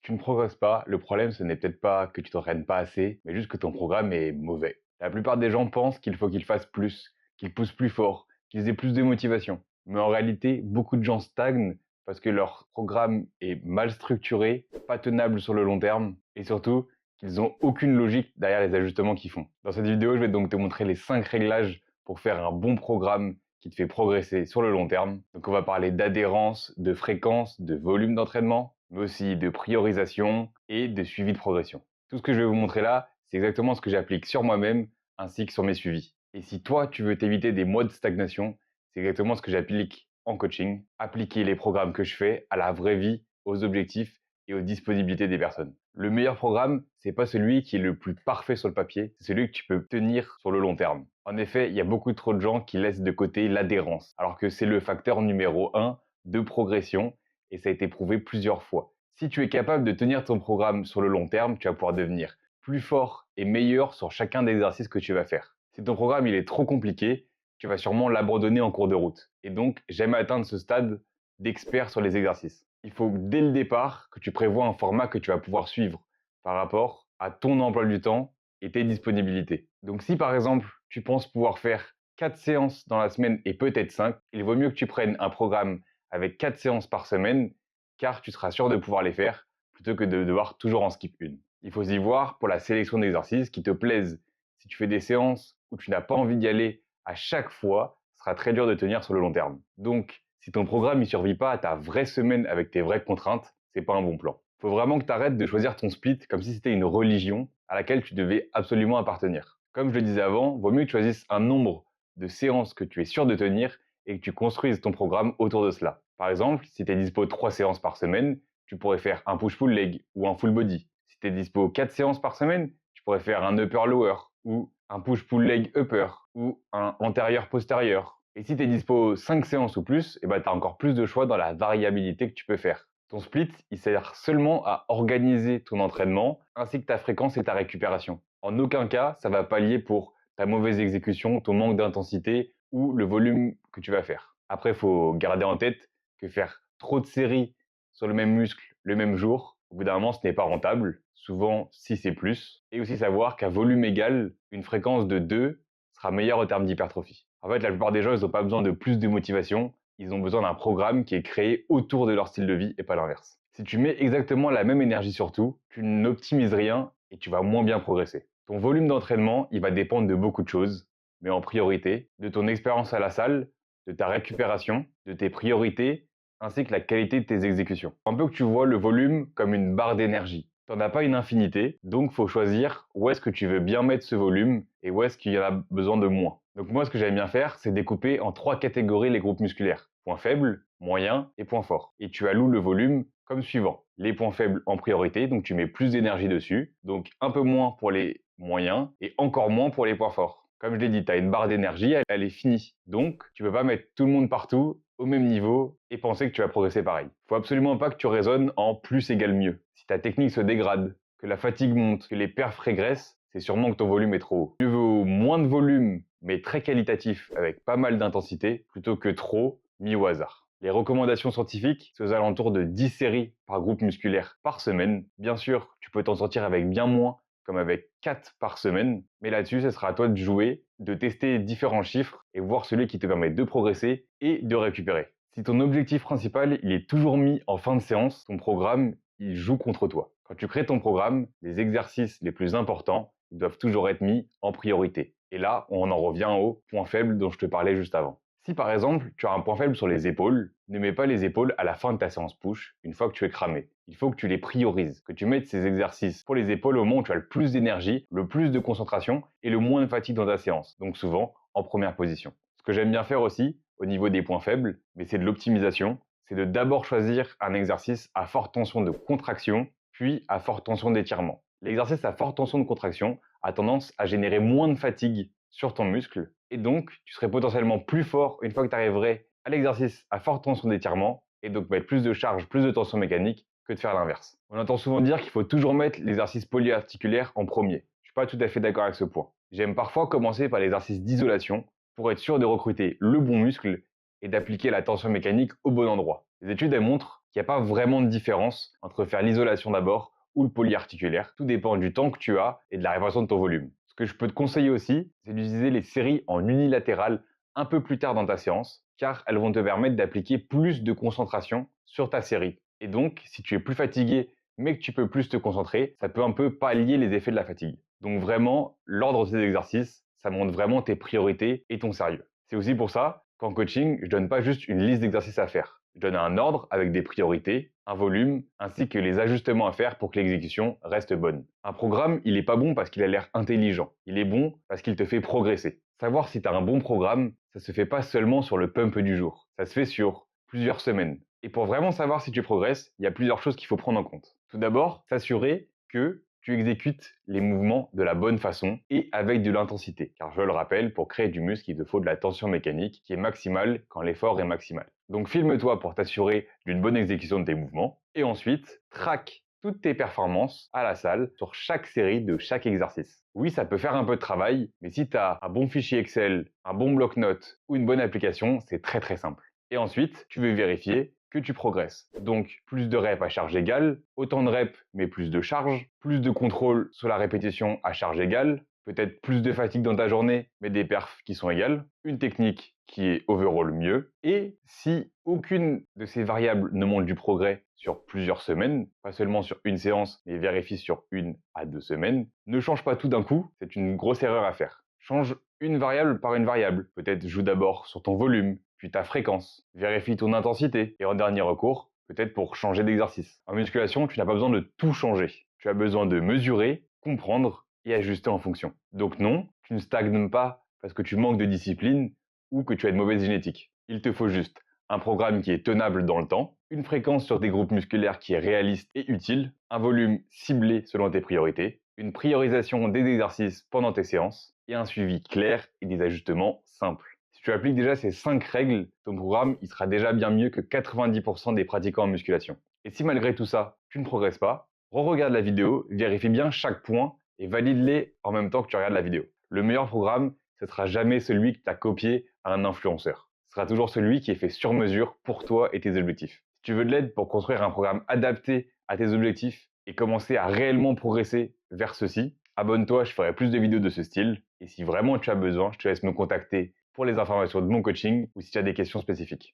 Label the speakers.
Speaker 1: Tu ne progresses pas, le problème ce n'est peut-être pas que tu t'entraînes pas assez, mais juste que ton programme est mauvais. La plupart des gens pensent qu'il faut qu'ils fassent plus, qu'ils poussent plus fort, qu'ils aient plus de motivation. Mais en réalité, beaucoup de gens stagnent parce que leur programme est mal structuré, pas tenable sur le long terme, et surtout qu'ils n'ont aucune logique derrière les ajustements qu'ils font. Dans cette vidéo, je vais donc te montrer les 5 réglages pour faire un bon programme qui te fait progresser sur le long terme. Donc on va parler d'adhérence, de fréquence, de volume d'entraînement, mais aussi de priorisation et de suivi de progression. Tout ce que je vais vous montrer là, c'est exactement ce que j'applique sur moi-même ainsi que sur mes suivis. Et si toi, tu veux t'éviter des mois de stagnation, c'est exactement ce que j'applique en coaching, appliquer les programmes que je fais à la vraie vie, aux objectifs et aux disponibilités des personnes. Le meilleur programme, c'est pas celui qui est le plus parfait sur le papier, c'est celui que tu peux tenir sur le long terme. En effet, il y a beaucoup trop de gens qui laissent de côté l'adhérence, alors que c'est le facteur numéro 1 de progression et ça a été prouvé plusieurs fois. Si tu es capable de tenir ton programme sur le long terme, tu vas pouvoir devenir plus fort et meilleur sur chacun des exercices que tu vas faire. Si ton programme il est trop compliqué, tu vas sûrement l'abandonner en cours de route et donc jamais atteindre ce stade d'expert sur les exercices. Il faut dès le départ que tu prévois un format que tu vas pouvoir suivre par rapport à ton emploi du temps et tes disponibilités. Donc si par exemple tu penses pouvoir faire 4 séances dans la semaine et peut-être 5, il vaut mieux que tu prennes un programme avec 4 séances par semaine car tu seras sûr de pouvoir les faire plutôt que de devoir toujours en skip une. Il faut y voir pour la sélection d'exercices qui te plaisent. Si tu fais des séances où tu n'as pas envie d'y aller à chaque fois, ce sera très dur de tenir sur le long terme. Donc, si ton programme ne survit pas à ta vraie semaine avec tes vraies contraintes, c'est pas un bon plan. Il faut vraiment que tu arrêtes de choisir ton split comme si c'était une religion à laquelle tu devais absolument appartenir. Comme je le disais avant, vaut mieux que tu choisisses un nombre de séances que tu es sûr de tenir et que tu construises ton programme autour de cela. Par exemple, si tu es dispo 3 séances par semaine, tu pourrais faire un push-pull leg ou un full body. Si tu es dispo 4 séances par semaine, tu pourrais faire un upper-lower ou un push-pull leg upper ou un antérieur-postérieur. Et si tu es dispo 5 séances ou plus, tu as encore plus de choix dans la variabilité que tu peux faire. Ton split, il sert seulement à organiser ton entraînement ainsi que ta fréquence et ta récupération. En aucun cas, ça va pallier pour ta mauvaise exécution, ton manque d'intensité ou le volume que tu vas faire. Après, il faut garder en tête que faire trop de séries sur le même muscle le même jour, au bout d'un moment, ce n'est pas rentable, souvent 6 et plus. Et aussi savoir qu'à volume égal, une fréquence de 2 sera meilleure en termes d'hypertrophie. En fait, la plupart des gens, ils n'ont pas besoin de plus de motivation, ils ont besoin d'un programme qui est créé autour de leur style de vie et pas l'inverse. Si tu mets exactement la même énergie sur tout, tu n'optimises rien et tu vas moins bien progresser. Ton volume d'entraînement, il va dépendre de beaucoup de choses, mais en priorité, de ton expérience à la salle, de ta récupération, de tes priorités, ainsi que la qualité de tes exécutions. Un peu que tu vois le volume comme une barre d'énergie. Tu n'en as pas une infinité, donc il faut choisir où est-ce que tu veux bien mettre ce volume et où est-ce qu'il y en a besoin de moins. Donc moi, ce que j'aime bien faire, c'est découper en 3 catégories les groupes musculaires. Point faible, moyen et point fort. Et tu alloues le volume comme suivant. Les points faibles en priorité, donc tu mets plus d'énergie dessus, donc un peu moins pour les moyens et encore moins pour les points forts. Comme je l'ai dit, tu as une barre d'énergie, elle est finie. Donc, tu ne peux pas mettre tout le monde partout au même niveau et penser que tu vas progresser pareil. Il faut absolument pas que tu raisonnes en plus égale mieux. Si ta technique se dégrade, que la fatigue monte, que les perfs régressent, c'est sûrement que ton volume est trop haut. Mieux vaut moins de volume, mais très qualitatif avec pas mal d'intensité, plutôt que trop mis au hasard. Les recommandations scientifiques, c'est aux alentours de 10 séries par groupe musculaire par semaine. Bien sûr, tu peux t'en sortir avec bien moins, comme avec 4 par semaine, mais là-dessus, ce sera à toi de jouer, de tester différents chiffres et voir celui qui te permet de progresser et de récupérer. Si ton objectif principal, il est toujours mis en fin de séance, ton programme, il joue contre toi. Quand tu crées ton programme, les exercices les plus importants doivent toujours être mis en priorité. Et là, on en revient au point faible dont je te parlais juste avant. Si par exemple, tu as un point faible sur les épaules, ne mets pas les épaules à la fin de ta séance push, une fois que tu es cramé. Il faut que tu les priorises, que tu mettes ces exercices pour les épaules au moment où tu as le plus d'énergie, le plus de concentration et le moins de fatigue dans ta séance. Donc souvent, en première position. Ce que j'aime bien faire aussi, au niveau des points faibles, mais c'est de l'optimisation, c'est de d'abord choisir un exercice à forte tension de contraction, puis à forte tension d'étirement. L'exercice à forte tension de contraction a tendance à générer moins de fatigue sur ton muscle, et donc tu serais potentiellement plus fort une fois que tu arriverais à l'exercice à forte tension d'étirement, et donc mettre plus de charge, plus de tension mécanique, que de faire l'inverse. On entend souvent dire qu'il faut toujours mettre l'exercice polyarticulaire en premier. Je suis pas tout à fait d'accord avec ce point. J'aime parfois commencer par l'exercice d'isolation pour être sûr de recruter le bon muscle et d'appliquer la tension mécanique au bon endroit. Les études elles montrent qu'il n'y a pas vraiment de différence entre faire l'isolation d'abord ou le polyarticulaire. Tout dépend du temps que tu as et de la répartition de ton volume. Ce que je peux te conseiller aussi, c'est d'utiliser les séries en unilatéral un peu plus tard dans ta séance, car elles vont te permettre d'appliquer plus de concentration sur ta série. Et donc, si tu es plus fatigué, mais que tu peux plus te concentrer, ça peut un peu pallier les effets de la fatigue. Donc vraiment, l'ordre de tes exercices, ça montre vraiment tes priorités et ton sérieux. C'est aussi pour ça qu'en coaching, je donne pas juste une liste d'exercices à faire. Je donne un ordre avec des priorités, un volume, ainsi que les ajustements à faire pour que l'exécution reste bonne. Un programme, il est pas bon parce qu'il a l'air intelligent. Il est bon parce qu'il te fait progresser. Savoir si tu as un bon programme, ça se fait pas seulement sur le pump du jour. Ça se fait sur plusieurs semaines. Et pour vraiment savoir si tu progresses, il y a plusieurs choses qu'il faut prendre en compte. Tout d'abord, s'assurer que tu exécutes les mouvements de la bonne façon et avec de l'intensité. Car je le rappelle, pour créer du muscle, il te faut de la tension mécanique qui est maximale quand l'effort est maximal. Donc filme-toi pour t'assurer d'une bonne exécution de tes mouvements. Et ensuite, traque toutes tes performances à la salle sur chaque série de chaque exercice. Oui, ça peut faire un peu de travail, mais si tu as un bon fichier Excel, un bon bloc-notes ou une bonne application, c'est très simple. Et ensuite, tu veux vérifier que tu progresses. Donc, plus de reps à charge égale, autant de reps mais plus de charge, plus de contrôle sur la répétition à charge égale, peut-être plus de fatigue dans ta journée mais des perfs qui sont égales, une technique qui est overall mieux, et si aucune de ces variables ne montre du progrès sur plusieurs semaines, pas seulement sur une séance, mais vérifie sur 1 à 2 semaines, ne change pas tout d'un coup, c'est une grosse erreur à faire. Change une variable par une variable. Peut-être joue d'abord sur ton volume, puis ta fréquence. Vérifie ton intensité. Et en dernier recours, peut-être pour changer d'exercice. En musculation, tu n'as pas besoin de tout changer. Tu as besoin de mesurer, comprendre et ajuster en fonction. Donc non, tu ne stagnes pas parce que tu manques de discipline ou que tu as une mauvaise génétique. Il te faut juste un programme qui est tenable dans le temps, une fréquence sur des groupes musculaires qui est réaliste et utile, un volume ciblé selon tes priorités, une priorisation des exercices pendant tes séances et un suivi clair et des ajustements simples. Si tu appliques déjà ces 5 règles, ton programme il sera déjà bien mieux que 90% des pratiquants en musculation. Et si malgré tout ça, tu ne progresses pas, re-regarde la vidéo, vérifie bien chaque point et valide-les en même temps que tu regardes la vidéo. Le meilleur programme, ce sera jamais celui que tu as copié à un influenceur. Ce sera toujours celui qui est fait sur mesure pour toi et tes objectifs. Si tu veux de l'aide pour construire un programme adapté à tes objectifs et commencer à réellement progresser vers ceci, abonne-toi, je ferai plus de vidéos de ce style. Et si vraiment tu as besoin, je te laisse me contacter pour les informations de mon coaching ou si tu as des questions spécifiques.